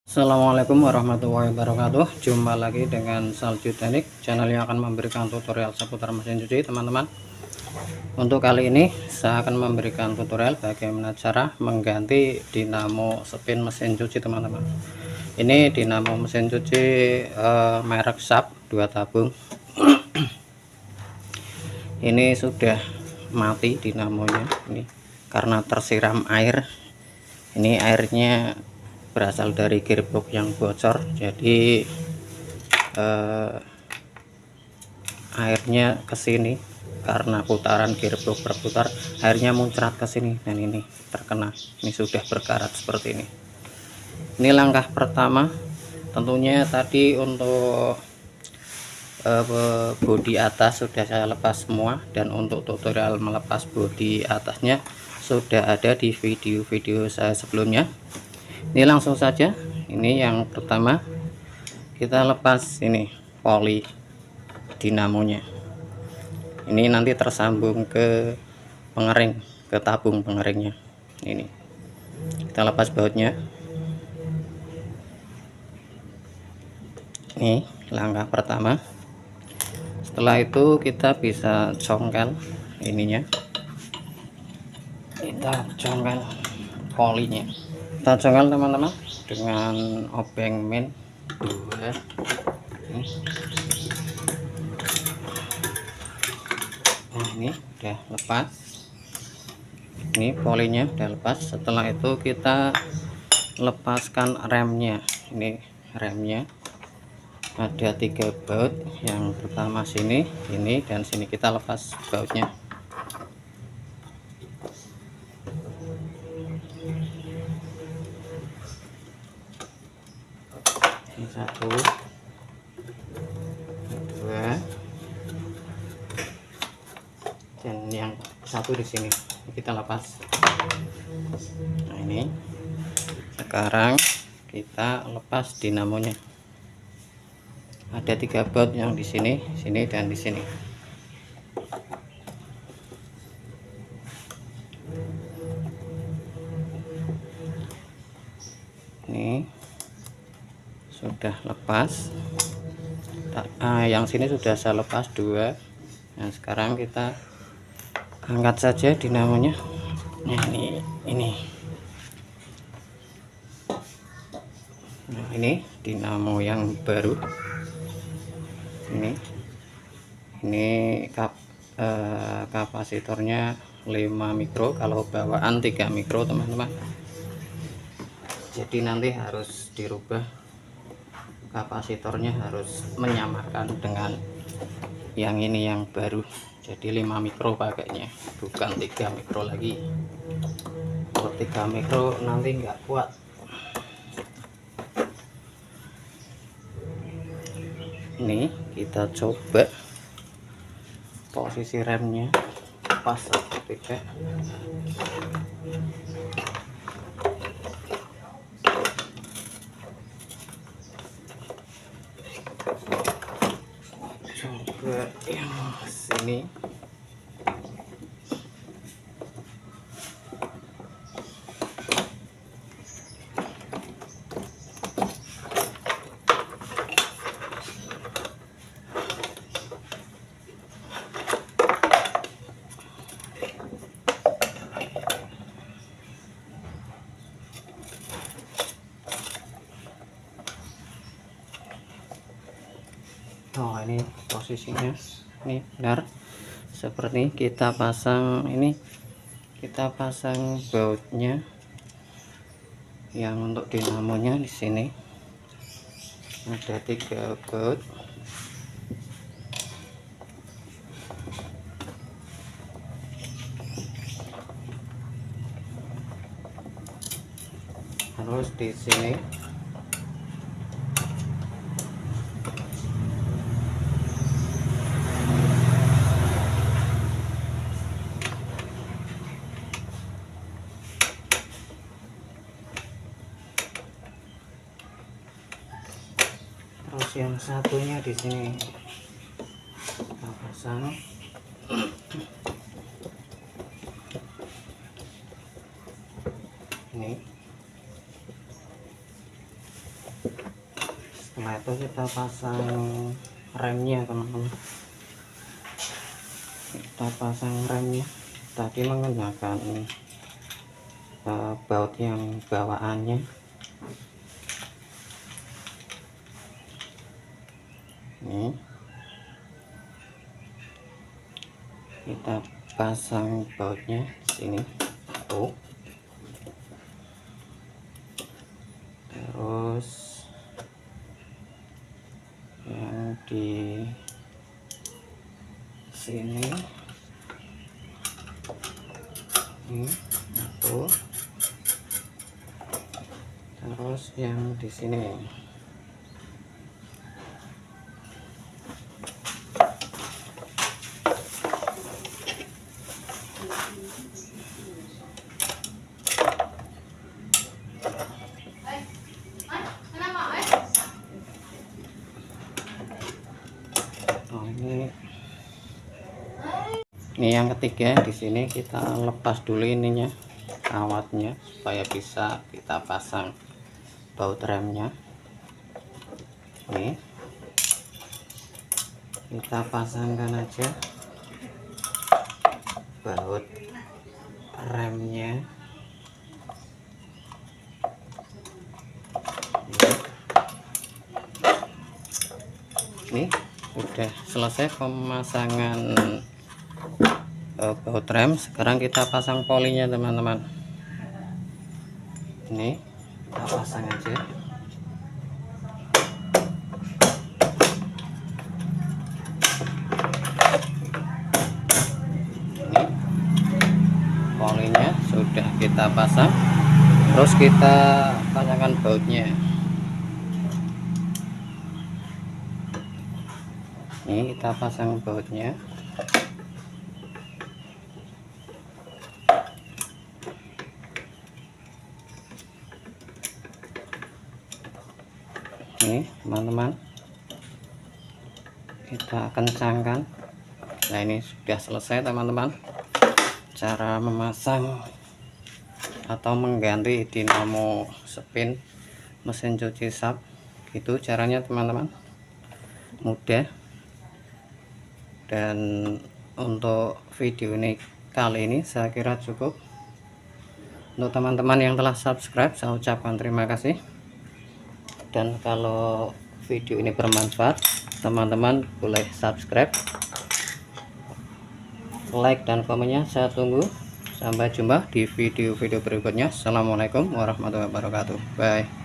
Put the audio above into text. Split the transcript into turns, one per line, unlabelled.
Assalamualaikum warahmatullahi wabarakatuh. Jumpa lagi dengan Salju Teknik, channel yang akan memberikan tutorial seputar mesin cuci, teman-teman. Untuk kali ini saya akan memberikan tutorial bagaimana cara mengganti dinamo spin mesin cuci, teman-teman. Ini dinamo mesin cuci merek Sharp 2 tabung. Ini sudah mati dinamonya ini karena tersiram air. Ini airnya berasal dari gearbox yang bocor, jadi airnya ke sini karena putaran gearbox berputar, airnya muncrat ke sini dan ini terkena. Ini sudah berkarat seperti ini. Ini langkah pertama. Tentunya tadi untuk bodi atas sudah saya lepas semua, dan untuk tutorial melepas bodi atasnya sudah ada di video-video saya sebelumnya. Ini langsung saja. Ini yang pertama, kita lepas ini poli dinamonya. Ini nanti tersambung ke pengering, ke tabung pengeringnya. Ini kita lepas bautnya. Ini langkah pertama. Setelah itu kita bisa congkel ininya, kita congkel polinya. Kita congkel, teman-teman, dengan obeng main 2. Nah, ini udah lepas. Ini polinya udah lepas. Setelah itu kita lepaskan remnya. Ini remnya ada 3 baut. Yang pertama sini, ini, dan sini kita lepas bautnya. Ini 1, 2, dan yang 1 di sini kita lepas. Nah, ini sekarang kita lepas dinamonya. Ada 3 baut yang di sini, sini, dan di sini. Ini sudah lepas. Yang sini sudah saya lepas 2. Nah, sekarang kita angkat saja dinamonya. Nah, ini. Nah, ini dinamo yang baru. Ini kapasitornya 5 mikro, kalau bawaan 3 mikro, teman-teman. Jadi nanti harus dirubah, kapasitornya harus menyamakan dengan yang ini yang baru. Jadi 5 mikro pakainya, bukan 3 mikro lagi. Kalau 3 mikro nanti nggak kuat. Ini kita coba posisi remnya pas atau tidak. Coba yang sini. Oh, ini posisinya ini benar seperti kita pasang. Ini kita pasang bautnya yang untuk dinamonya. Di sini ada 3 baut. Terus di sini terus yang satunya di sini kita pasang. Ini Setelah itu kita pasang remnya teman-teman. Kita pasang remnya, tadi menggunakan baut yang bawaannya. Ini kita pasang bautnya di sini tuh. Terus yang di sini ini satu, terus yang di sini ini yang ketiga. Di sini kita lepas dulu ininya, kawatnya, supaya bisa kita pasang baut remnya. Ini kita pasangkan aja baut remnya. Ini sudah selesai pemasangan baut rem. Sekarang kita pasang polinya teman-teman. Ini kita pasang aja. Ini polinya sudah kita pasang, terus kita pasangkan bautnya. Ini kita pasang bautnya. Ini teman-teman, kita kencangkan. Nah, ini sudah selesai teman-teman, cara memasang atau mengganti dinamo spin mesin cuci SAP. Gitu caranya teman-teman, mudah. Dan untuk video ini kali ini saya kira cukup. Untuk teman-teman yang telah subscribe, saya ucapkan terima kasih. Dan kalau video ini bermanfaat, teman-teman boleh subscribe, like dan komennya saya tunggu. Sampai jumpa di video-video berikutnya. Assalamualaikum warahmatullahi wabarakatuh. Bye.